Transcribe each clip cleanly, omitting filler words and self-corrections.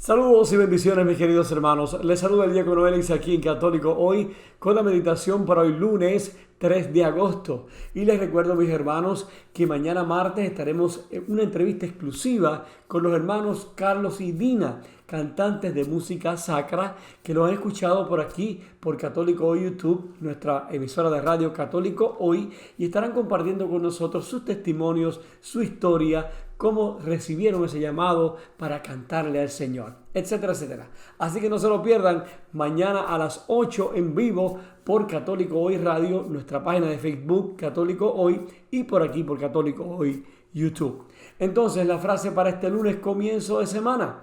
Saludos y bendiciones, mis queridos hermanos. Les saluda el diácono Elix aquí en Católico Hoy con la meditación para hoy lunes 3 de agosto. Y les recuerdo, mis hermanos, que mañana martes estaremos en una entrevista exclusiva con los hermanos Carlos y Dina, cantantes de música sacra que lo han escuchado por aquí, por Católico Hoy YouTube, nuestra emisora de radio Católico Hoy, y estarán compartiendo con nosotros sus testimonios, su historia, cómo recibieron ese llamado para cantarle al Señor, etcétera, etcétera. Así que no se lo pierdan, mañana a las 8 en vivo por Católico Hoy Radio, nuestra página de Facebook Católico Hoy, y por aquí por Católico Hoy YouTube. Entonces, la frase para este lunes, comienzo de semana: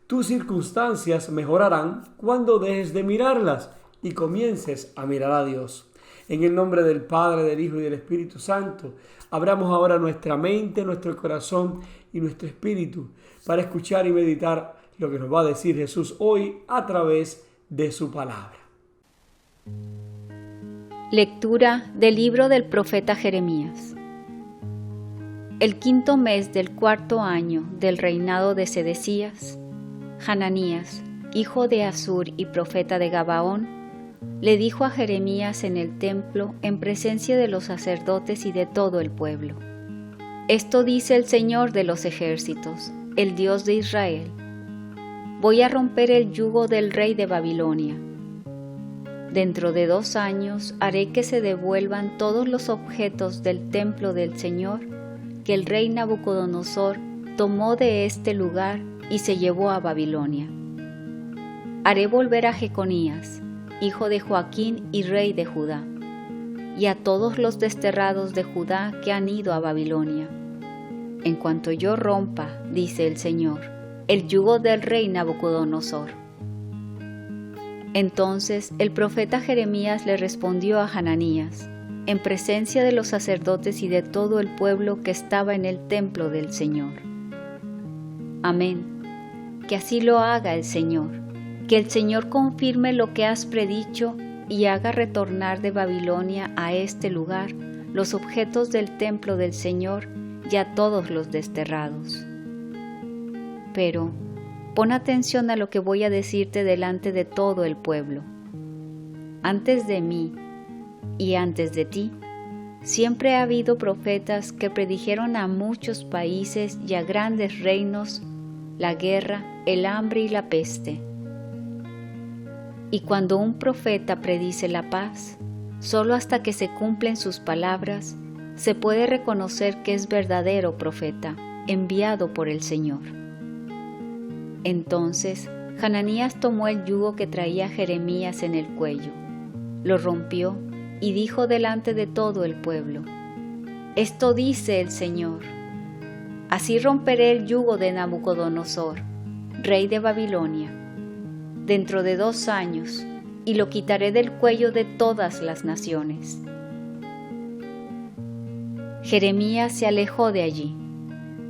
tus circunstancias mejorarán cuando dejes de mirarlas y comiences a mirar a Dios. En el nombre del Padre, del Hijo y del Espíritu Santo, abramos ahora nuestra mente, nuestro corazón y nuestro espíritu para escuchar y meditar lo que nos va a decir Jesús hoy a través de su palabra. Lectura del libro del profeta Jeremías. El 5º mes del 4º año del reinado de Sedecías, Hananías, hijo de Azur y profeta de Gabaón, le dijo a Jeremías en el templo en presencia de los sacerdotes y de todo el pueblo: Esto dice el Señor de los ejércitos, el Dios de Israel: Voy a romper el yugo del rey de Babilonia. Dentro de 2 años haré que se devuelvan todos los objetos del templo del Señor que el rey Nabucodonosor tomó de este lugar y se llevó a Babilonia. Haré volver a Jeconías, hijo de Joaquín y rey de Judá, y a todos los desterrados de Judá que han ido a Babilonia, en cuanto yo rompa, dice el Señor, el yugo del rey Nabucodonosor. Entonces el profeta Jeremías le respondió a Hananías, en presencia de los sacerdotes y de todo el pueblo que estaba en el templo del Señor: Amén, que así lo haga el Señor, que el Señor confirme lo que has predicho y haga retornar de Babilonia a este lugar los objetos del templo del Señor y a todos los desterrados. Pero pon atención a lo que voy a decirte delante de todo el pueblo. Antes de mí y antes de ti, siempre ha habido profetas que predijeron a muchos países y a grandes reinos la guerra, el hambre y la peste. Y cuando un profeta predice la paz, solo hasta que se cumplen sus palabras, se puede reconocer que es verdadero profeta, enviado por el Señor. Entonces, Hananías tomó el yugo que traía Jeremías en el cuello, lo rompió y dijo delante de todo el pueblo: Esto dice el Señor: Así romperé el yugo de Nabucodonosor, rey de Babilonia, dentro de 2 años, y lo quitaré del cuello de todas las naciones. Jeremías se alejó de allí,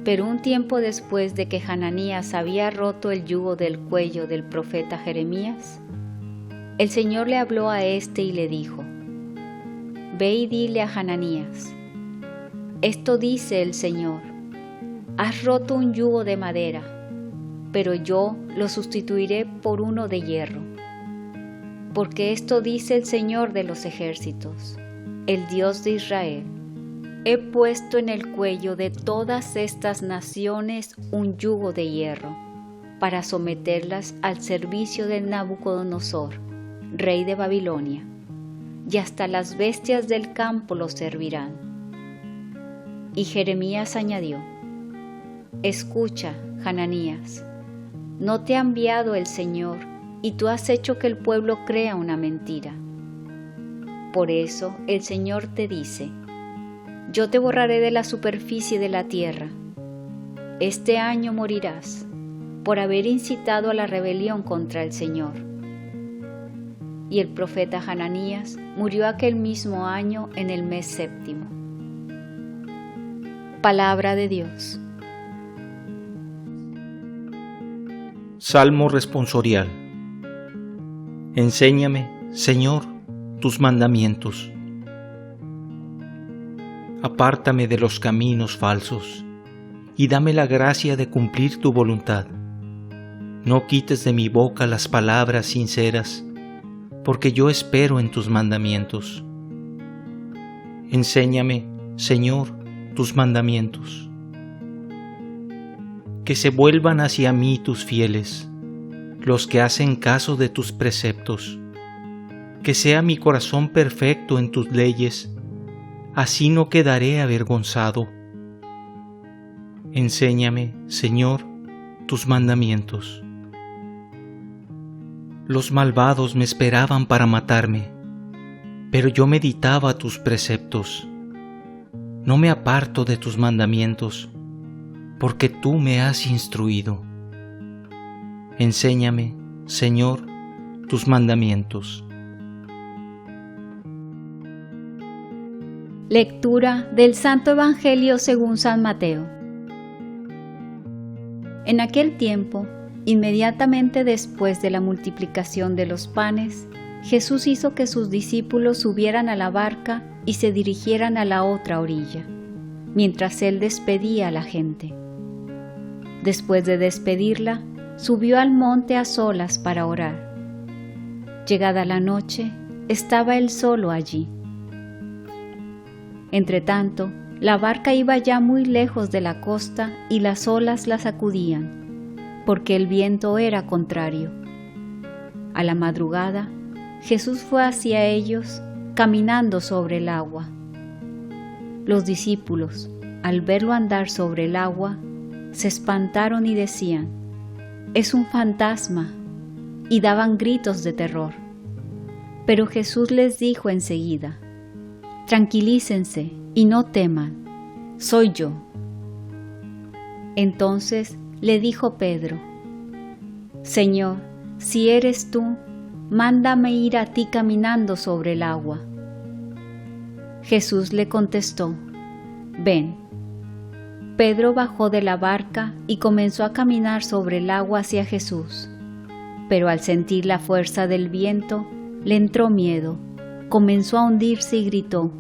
pero un tiempo después de que Hananías había roto el yugo del cuello del profeta Jeremías, el Señor le habló a éste y le dijo: Ve y dile a Hananías: Esto dice el Señor: Has roto un yugo de madera, pero yo lo sustituiré por uno de hierro. Porque esto dice el Señor de los ejércitos, el Dios de Israel: He puesto en el cuello de todas estas naciones un yugo de hierro, para someterlas al servicio de Nabucodonosor, rey de Babilonia, y hasta las bestias del campo los servirán. Y Jeremías añadió: Escucha, Hananías, no te ha enviado el Señor, y tú has hecho que el pueblo crea una mentira. Por eso el Señor te dice: Yo te borraré de la superficie de la tierra. Este año morirás, por haber incitado a la rebelión contra el Señor. Y el profeta Hananías murió aquel mismo año en el mes 7º. Palabra de Dios. Salmo responsorial. Enséñame, Señor, tus mandamientos. Apártame de los caminos falsos y dame la gracia de cumplir tu voluntad. No quites de mi boca las palabras sinceras, porque yo espero en tus mandamientos. Enséñame, Señor, tus mandamientos. Que se vuelvan hacia mí tus fieles, los que hacen caso de tus preceptos. Que sea mi corazón perfecto en tus leyes, así no quedaré avergonzado. Enséñame, Señor, tus mandamientos. Los malvados me esperaban para matarme, pero yo meditaba tus preceptos. No me aparto de tus mandamientos, porque tú me has instruido. Enséñame, Señor, tus mandamientos. Lectura del Santo Evangelio según San Mateo. En aquel tiempo, inmediatamente después de la multiplicación de los panes, Jesús hizo que sus discípulos subieran a la barca y se dirigieran a la otra orilla, mientras él despedía a la gente. Después de despedirla, subió al monte a solas para orar. Llegada la noche, estaba él solo allí. Entretanto, la barca iba ya muy lejos de la costa y las olas la sacudían, porque el viento era contrario. A la madrugada, Jesús fue hacia ellos, caminando sobre el agua. Los discípulos, al verlo andar sobre el agua, se espantaron y decían: «Es un fantasma», y daban gritos de terror. Pero Jesús les dijo enseguida: «Tranquilícense y no teman, soy yo». Entonces le dijo Pedro: «Señor, si eres tú, mándame ir a ti caminando sobre el agua». Jesús le contestó: «Ven». Pedro bajó de la barca y comenzó a caminar sobre el agua hacia Jesús. Pero al sentir la fuerza del viento, le entró miedo, comenzó a hundirse y gritó: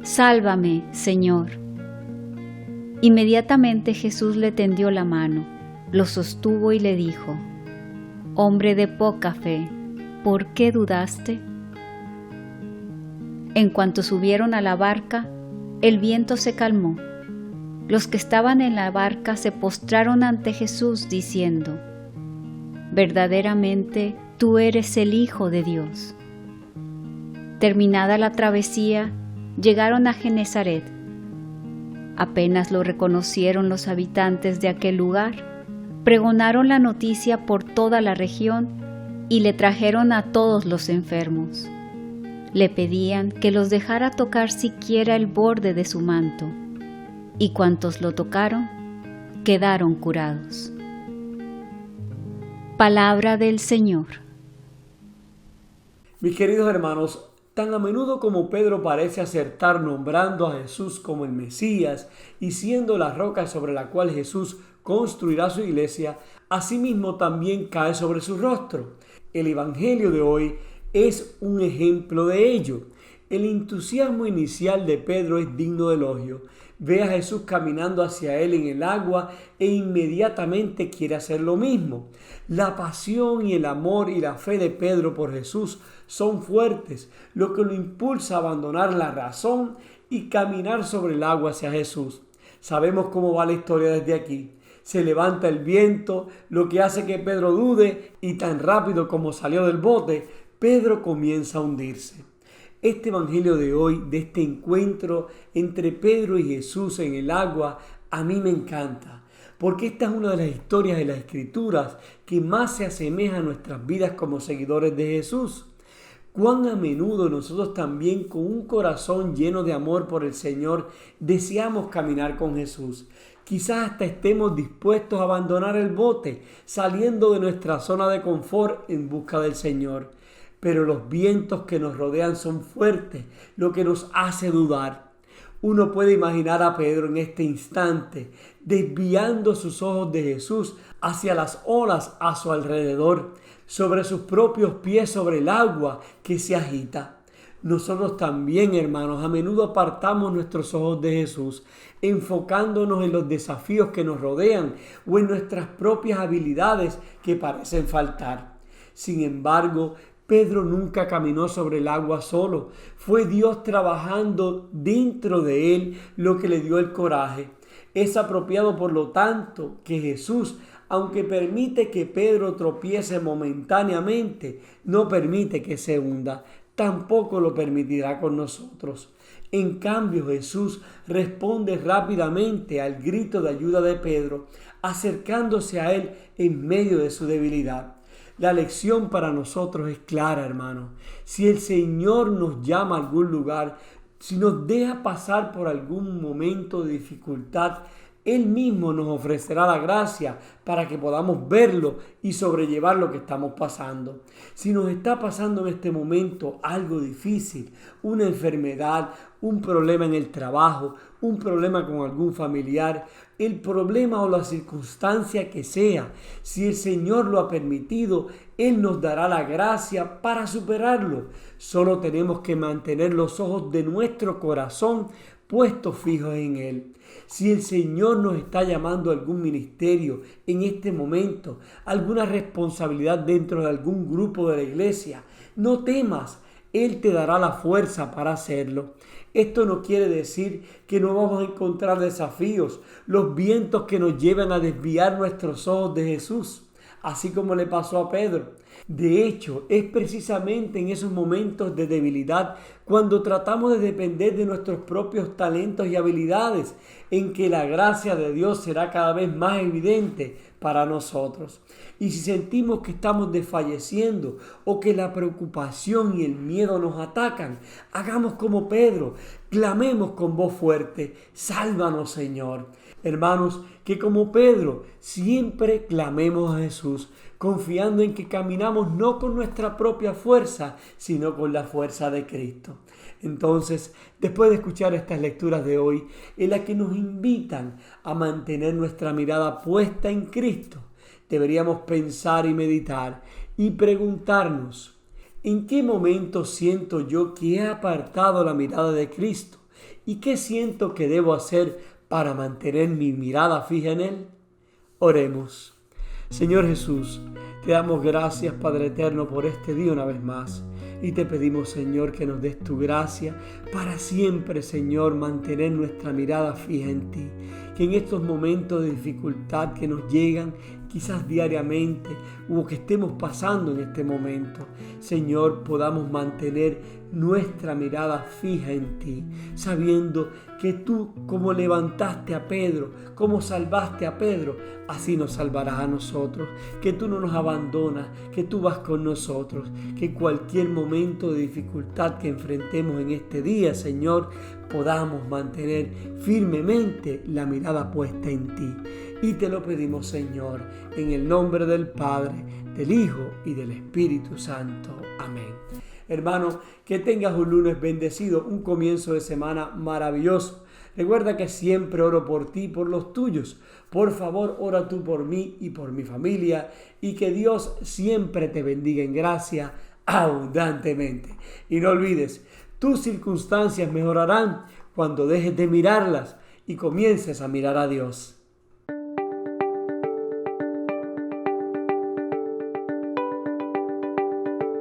«Sálvame, Señor». Inmediatamente Jesús le tendió la mano, lo sostuvo y le dijo: «Hombre de poca fe, ¿por qué dudaste?». En cuanto subieron a la barca, el viento se calmó. Los que estaban en la barca se postraron ante Jesús diciendo: «Verdaderamente tú eres el Hijo de Dios». Terminada la travesía, llegaron a Genezaret. Apenas lo reconocieron los habitantes de aquel lugar, pregonaron la noticia por toda la región y le trajeron a todos los enfermos. Le pedían que los dejara tocar siquiera el borde de su manto, y cuantos lo tocaron, quedaron curados. Palabra del Señor. Mis queridos hermanos, tan a menudo como Pedro parece acertar nombrando a Jesús como el Mesías y siendo la roca sobre la cual Jesús construirá su iglesia, asimismo también cae sobre su rostro. El Evangelio de hoy es un ejemplo de ello. El entusiasmo inicial de Pedro es digno de elogio. Ve a Jesús caminando hacia él en el agua e inmediatamente quiere hacer lo mismo. La pasión y el amor y la fe de Pedro por Jesús son fuertes, lo que lo impulsa a abandonar la razón y caminar sobre el agua hacia Jesús. Sabemos cómo va la historia desde aquí. Se levanta el viento, lo que hace que Pedro dude, y tan rápido como salió del bote, Pedro comienza a hundirse. Este evangelio de hoy, de este encuentro entre Pedro y Jesús en el agua, a mí me encanta, porque esta es una de las historias de las Escrituras que más se asemeja a nuestras vidas como seguidores de Jesús. Cuán a menudo nosotros también, con un corazón lleno de amor por el Señor, deseamos caminar con Jesús. Quizás hasta estemos dispuestos a abandonar el bote, saliendo de nuestra zona de confort en busca del Señor. Pero los vientos que nos rodean son fuertes, lo que nos hace dudar. Uno puede imaginar a Pedro en este instante, desviando sus ojos de Jesús hacia las olas a su alrededor, sobre sus propios pies sobre el agua que se agita. Nosotros también, hermanos, a menudo apartamos nuestros ojos de Jesús, enfocándonos en los desafíos que nos rodean o en nuestras propias habilidades que parecen faltar. Sin embargo, Pedro nunca caminó sobre el agua solo. Fue Dios trabajando dentro de él lo que le dio el coraje. Es apropiado, por lo tanto, que Jesús, aunque permite que Pedro tropiece momentáneamente, no permite que se hunda. Tampoco lo permitirá con nosotros. En cambio, Jesús responde rápidamente al grito de ayuda de Pedro, acercándose a él en medio de su debilidad. La lección para nosotros es clara, hermano. Si el Señor nos llama a algún lugar, si nos deja pasar por algún momento de dificultad, Él mismo nos ofrecerá la gracia para que podamos verlo y sobrellevar lo que estamos pasando. Si nos está pasando en este momento algo difícil, una enfermedad, un problema en el trabajo, un problema con algún familiar, el problema o la circunstancia que sea, si el Señor lo ha permitido, Él nos dará la gracia para superarlo. Solo tenemos que mantener los ojos de nuestro corazón puestos fijos en Él. Si el Señor nos está llamando a algún ministerio en este momento, alguna responsabilidad dentro de algún grupo de la iglesia, no temas, Él te dará la fuerza para hacerlo. Esto no quiere decir que no vamos a encontrar desafíos, los vientos que nos llevan a desviar nuestros ojos de Jesús, así como le pasó a Pedro. De hecho, es precisamente en esos momentos de debilidad cuando tratamos de depender de nuestros propios talentos y habilidades en que la gracia de Dios será cada vez más evidente para nosotros. Y si sentimos que estamos desfalleciendo o que la preocupación y el miedo nos atacan, hagamos como Pedro, clamemos con voz fuerte: sálvanos, Señor. Hermanos, que como Pedro siempre clamemos a Jesús, confiando en que caminamos no con nuestra propia fuerza, sino con la fuerza de Cristo. Entonces, después de escuchar estas lecturas de hoy, en las que nos invitan a mantener nuestra mirada puesta en Cristo, deberíamos pensar y meditar y preguntarnos: ¿en qué momento siento yo que he apartado la mirada de Cristo? ¿Y qué siento que debo hacer para mantener mi mirada fija en Él? Oremos. Señor Jesús, te damos gracias, Padre eterno, por este día una vez más. Y te pedimos, Señor, que nos des tu gracia para siempre, Señor, mantener nuestra mirada fija en ti. Que en estos momentos de dificultad que nos llegan, quizás diariamente, o que estemos pasando en este momento, Señor, podamos mantener nuestra mirada fija en ti, sabiendo que tú, como levantaste a Pedro, como salvaste a Pedro, así nos salvarás a nosotros, que tú no nos abandonas, que tú vas con nosotros, que cualquier momento de dificultad que enfrentemos en este día, Señor, podamos mantener firmemente la mirada puesta en ti. Y te lo pedimos, Señor, en el nombre del Padre, del Hijo y del Espíritu Santo. Amén. Hermano, que tengas un lunes bendecido, un comienzo de semana maravilloso. Recuerda que siempre oro por ti y por los tuyos. Por favor, ora tú por mí y por mi familia, y que Dios siempre te bendiga en gracia abundantemente. Y no olvides, tus circunstancias mejorarán cuando dejes de mirarlas y comiences a mirar a Dios.